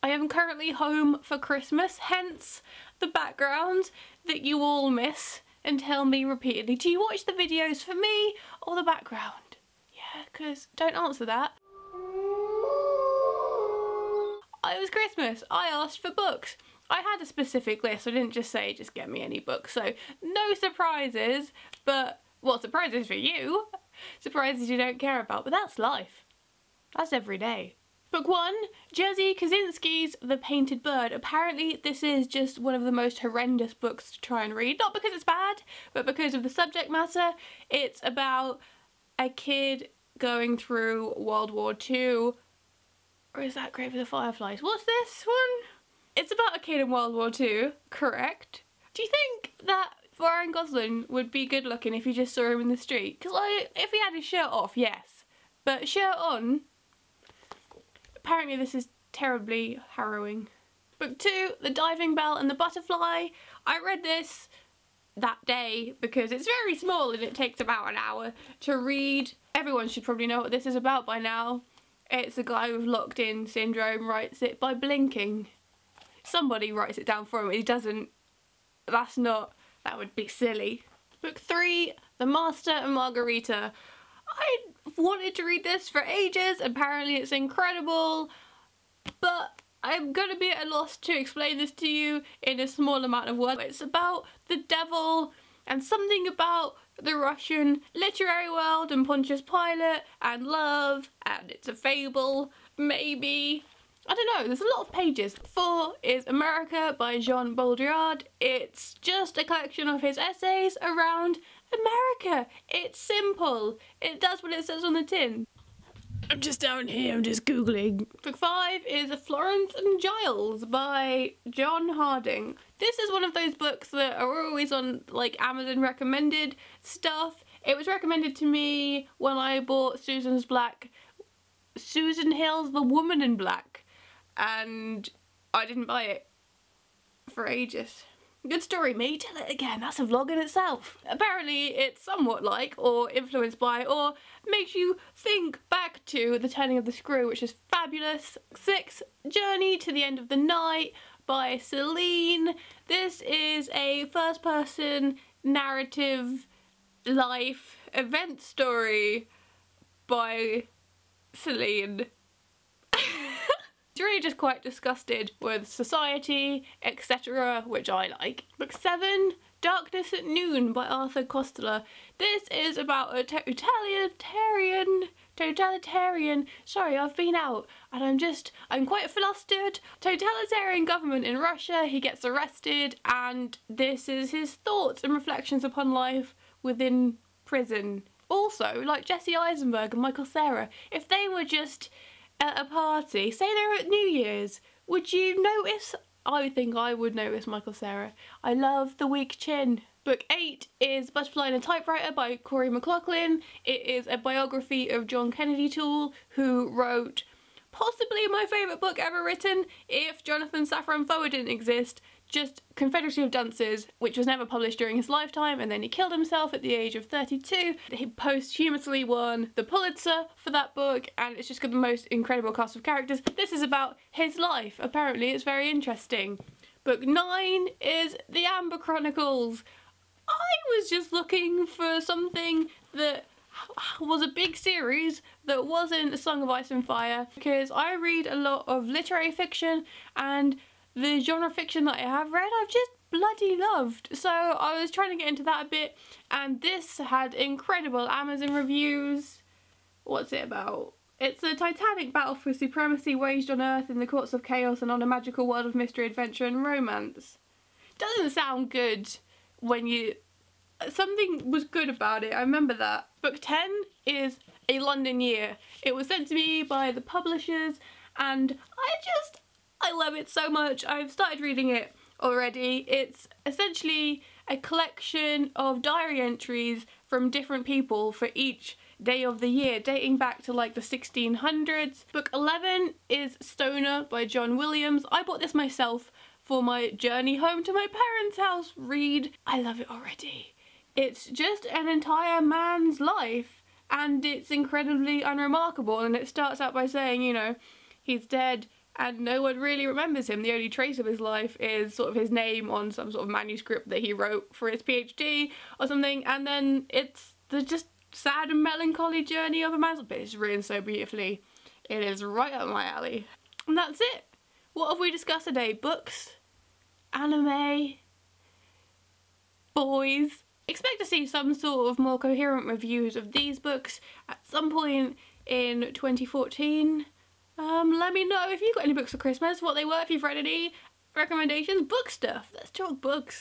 I am currently home for Christmas, hence the background that you all miss and tell me repeatedly. Do you watch the videos for me or the background? Yeah, because don't answer that. It was Christmas. I asked for books. I had a specific list. I didn't just say just get me any books. So no surprises, but well, surprises for you. Surprises you don't care about, but that's life. That's every day. Book 1, Jerzy Kosinski's The Painted Bird. Apparently this is just one of the most horrendous books to try and read. Not because it's bad, but because of the subject matter. It's about a kid going through World War II. Or is that Grave of the Fireflies? What's this one? It's about a kid in World War II, correct? Do you think that Ryan Gosling would be good looking if you just saw him in the street? Because if he had his shirt off, yes. But shirt on, apparently this is terribly harrowing. Book 2, The Diving Bell and the Butterfly. I read this that day because it's very small and it takes about an hour to read. Everyone should probably know what this is about by now. It's a guy with locked-in syndrome writes it by blinking. Somebody writes it down for him, he doesn't. That would be silly. Book 3, The Master and Margarita. I wanted to read this for ages, apparently it's incredible, but I'm gonna be at a loss to explain this to you in a small amount of words. It's about the devil and something about the Russian literary world and Pontius Pilate and love, and it's a fable, maybe. I don't know, there's a lot of pages. 4 is America by Jean Baudrillard. It's just a collection of his essays around America. It's simple. It does what it says on the tin. I'm just down here, I'm just googling. Book 5 is Florence and Giles by John Harding. This is one of those books that are always on like Amazon recommended stuff. It was recommended to me when I bought Susan Hill's The Woman in Black, and I didn't buy it for ages. Good story, me, tell it again, that's a vlog in itself. Apparently it's somewhat like, or influenced by, or makes you think back to The Turning of the Screw, which is fabulous. 6, Journey to the End of the Night by Celine. This is a first-person narrative life event story by Celine. Really just quite disgusted with society, etc., which I like. Book 7, Darkness at Noon by Arthur Koestler. This is about a totalitarian, sorry, I've been out and I'm quite flustered. Totalitarian government in Russia, he gets arrested, and this is his thoughts and reflections upon life within prison. Also, like Jesse Eisenberg and Michael Cera, if they were just at a party, say they're at New Year's, would you notice? I think I would notice Michael Cera. I love the weak chin. Book 8 is Butterfly and a Typewriter by Corey McLaughlin. It is a biography of John Kennedy Toole, who wrote possibly my favourite book ever written, if Jonathan Safran Foer didn't exist, just Confederacy of Dunces, which was never published during his lifetime, and then he killed himself at the age of 32. He posthumously won the Pulitzer for that book, and it's just got the most incredible cast of characters. This is about his life. Apparently it's very interesting. Book 9 is The Amber Chronicles. I was just looking for something that was a big series that wasn't A Song of Ice and Fire, because I read a lot of literary fiction, and the genre fiction that I have read I've just bloody loved. So I was trying to get into that a bit, and this had incredible Amazon reviews. What's it about? It's a titanic battle for supremacy waged on Earth in the courts of chaos and on a magical world of mystery, adventure and romance. Doesn't sound good when you... Something was good about it, I remember that. Book 10 is A London Year. It was sent to me by the publishers, and I love it so much. I've started reading it already. It's essentially a collection of diary entries from different people for each day of the year, dating back to like the 1600s. Book 11 is Stoner by John Williams. I bought this myself for my journey home to my parents' house read. I love it already. It's just an entire man's life, and it's incredibly unremarkable, and it starts out by saying, you know, he's dead and no one really remembers him. The only trace of his life is sort of his name on some sort of manuscript that he wrote for his PhD or something, and then it's the just sad and melancholy journey of a man, but it's written so beautifully. It is right up my alley. And that's it. What have we discussed today? Books, anime, boys. Expect to see some sort of more coherent reviews of these books at some point in 2014. Let me know if you've got any books for Christmas, what they were, if you've read any recommendations. Book stuff. Let's talk books.